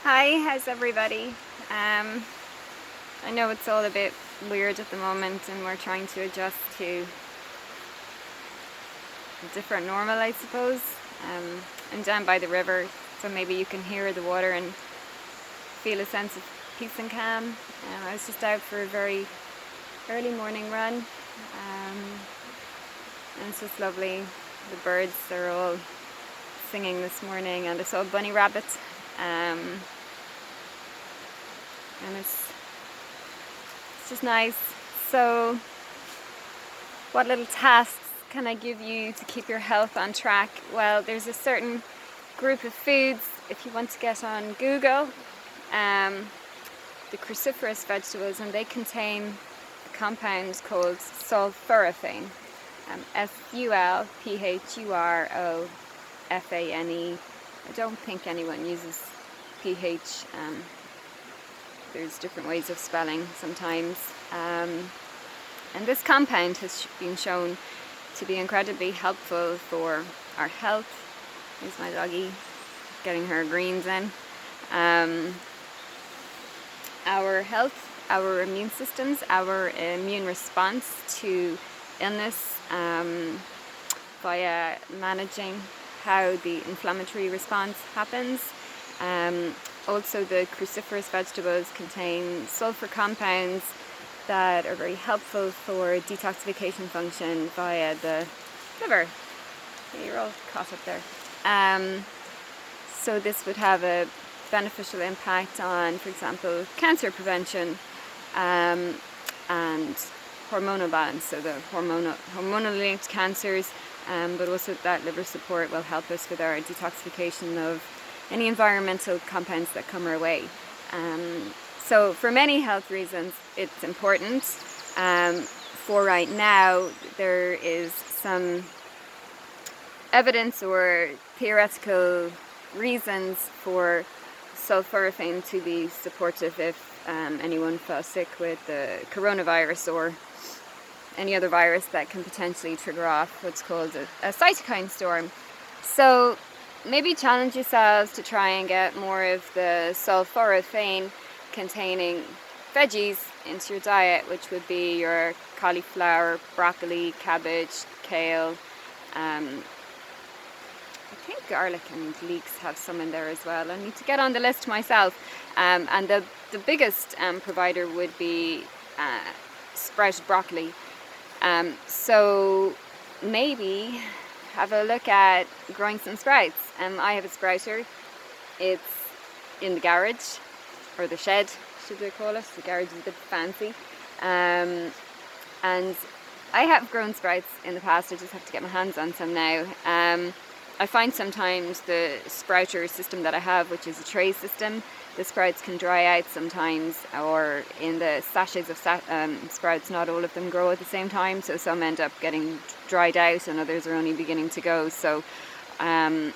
Hi, how's everybody? I know it's all a bit weird at the moment and we're trying to adjust to a different normal, I suppose. I'm down by the river, so maybe you can hear the water and feel a sense of peace and calm. I was just out for a very early morning run, and it's just lovely. The birds are all singing this morning, and I saw a bunny rabbit. And it's just nice. So what little tasks can I give you to keep your health on track? Well, there's a certain group of foods, if you want to get on Google, the cruciferous vegetables, and they contain a compound called sulphorofane, Sulphurofane. I don't think anyone uses pH. There's different ways of spelling sometimes. And this compound has been shown to be incredibly helpful for our health. Here's my doggie getting her greens in. Our health, our immune systems, our immune response to illness, via managing how the inflammatory response happens. Also, the cruciferous vegetables contain sulfur compounds that are very helpful for detoxification function via the liver. You're all caught up there. So this would have a beneficial impact on, for example, cancer prevention and hormonal balance, so the hormonal linked cancers, but also that liver support will help us with our detoxification of any environmental compounds that come our way. So for many health reasons it's important. For right now there is some evidence or theoretical reasons for sulphorofane to be supportive if anyone fell sick with the coronavirus or any other virus that can potentially trigger off what's called a cytokine storm. So maybe challenge yourselves to try and get more of the sulphorofane containing veggies into your diet, which would be your cauliflower, broccoli, cabbage, kale. I think garlic and leeks have some in there as well. I need to get on the list myself. And the biggest provider would be sprouted broccoli. So maybe have a look at growing some sprouts. I have a sprouter. It's in the garage, or the shed, should I call it. The garage is a bit fancy. And I have grown sprouts in the past. I just have to get my hands on some now. I find sometimes the sprouter system that I have, which is a tray system, the sprouts can dry out sometimes, or in the sachets of sprouts, not all of them grow at the same time, so some end up getting dried out and others are only beginning to go. So I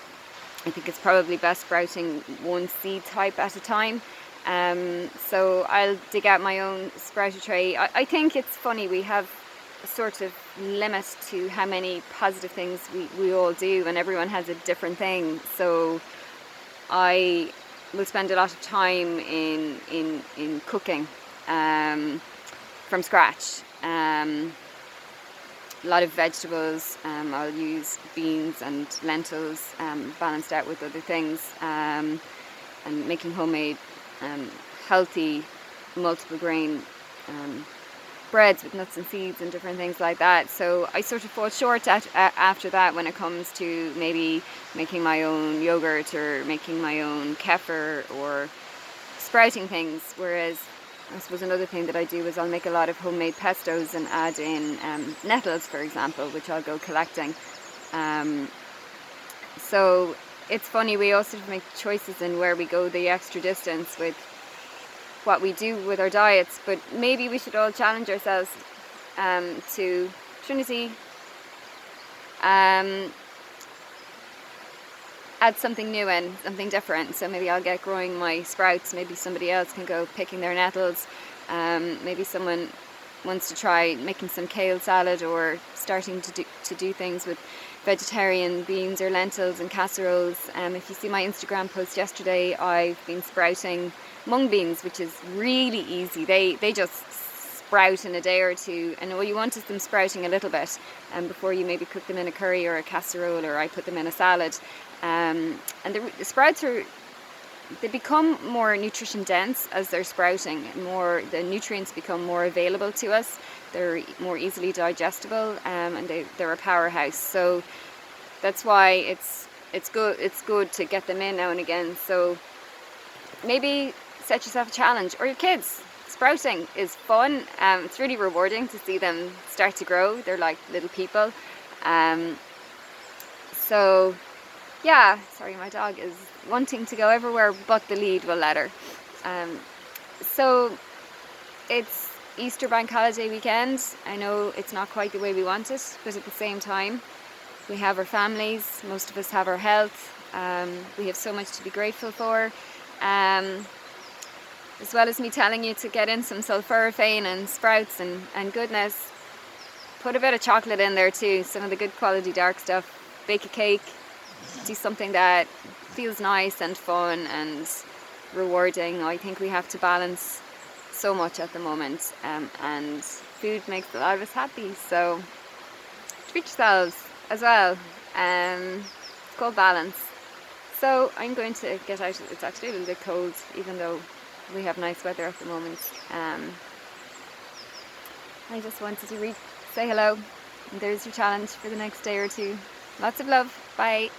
think it's probably best sprouting one seed type at a time. So I'll dig out my own sprouter tray. I think it's funny, we have a sort of limit to how many positive things we all do, and everyone has a different thing. So I will spend a lot of time in cooking from scratch. A lot of vegetables. I'll use beans and lentils balanced out with other things, and making homemade healthy multiple grain breads with nuts and seeds and different things like that. So I sort of fall short after that when it comes to maybe making my own yogurt or making my own kefir or sprouting things. Whereas I suppose another thing that I do is I'll make a lot of homemade pestos and add in nettles, for example, which I'll go collecting. So it's funny, we also make choices in where we go the extra distance with what we do with our diets, but maybe we should all challenge ourselves to Trinity, add something new in, something different. So maybe I'll get growing my sprouts, maybe somebody else can go picking their nettles, maybe someone wants to try making some kale salad, or starting to do things with vegetarian beans or lentils and casseroles. If you see my Instagram post yesterday, I've been sprouting mung beans, which is really easy. They just sprout in a day or two, and all you want is them sprouting a little bit before you maybe cook them in a curry or a casserole, or I put them in a salad. And the sprouts they become more nutrition dense as they're sprouting. The nutrients become more available to us. They're more easily digestible, and they're a powerhouse. So that's why it's good to get them in now and again. So maybe set yourself a challenge, or your kids. Sprouting is fun. It's really rewarding to see them start to grow. They're like little people. So yeah, sorry, my dog is wanting to go everywhere but the lead will let her. So it's Easter bank holiday weekend. I know it's not quite the way we want it, but at the same time, we have our families, most of us have our health. We have so much to be grateful for. As well as me telling you to get in some sulphorofane and sprouts and goodness, put a bit of chocolate in there too, some of the good quality dark stuff. Bake a cake, do something that feels nice and fun and rewarding. I think we have to balance so much at the moment, and food makes a lot of us happy, so treat yourselves as well. It's called balance. So I'm going to get out. It's actually a little bit cold, even though we have nice weather at the moment. I just wanted to say hello, and there's your challenge for the next day or two. Lots of love. Bye.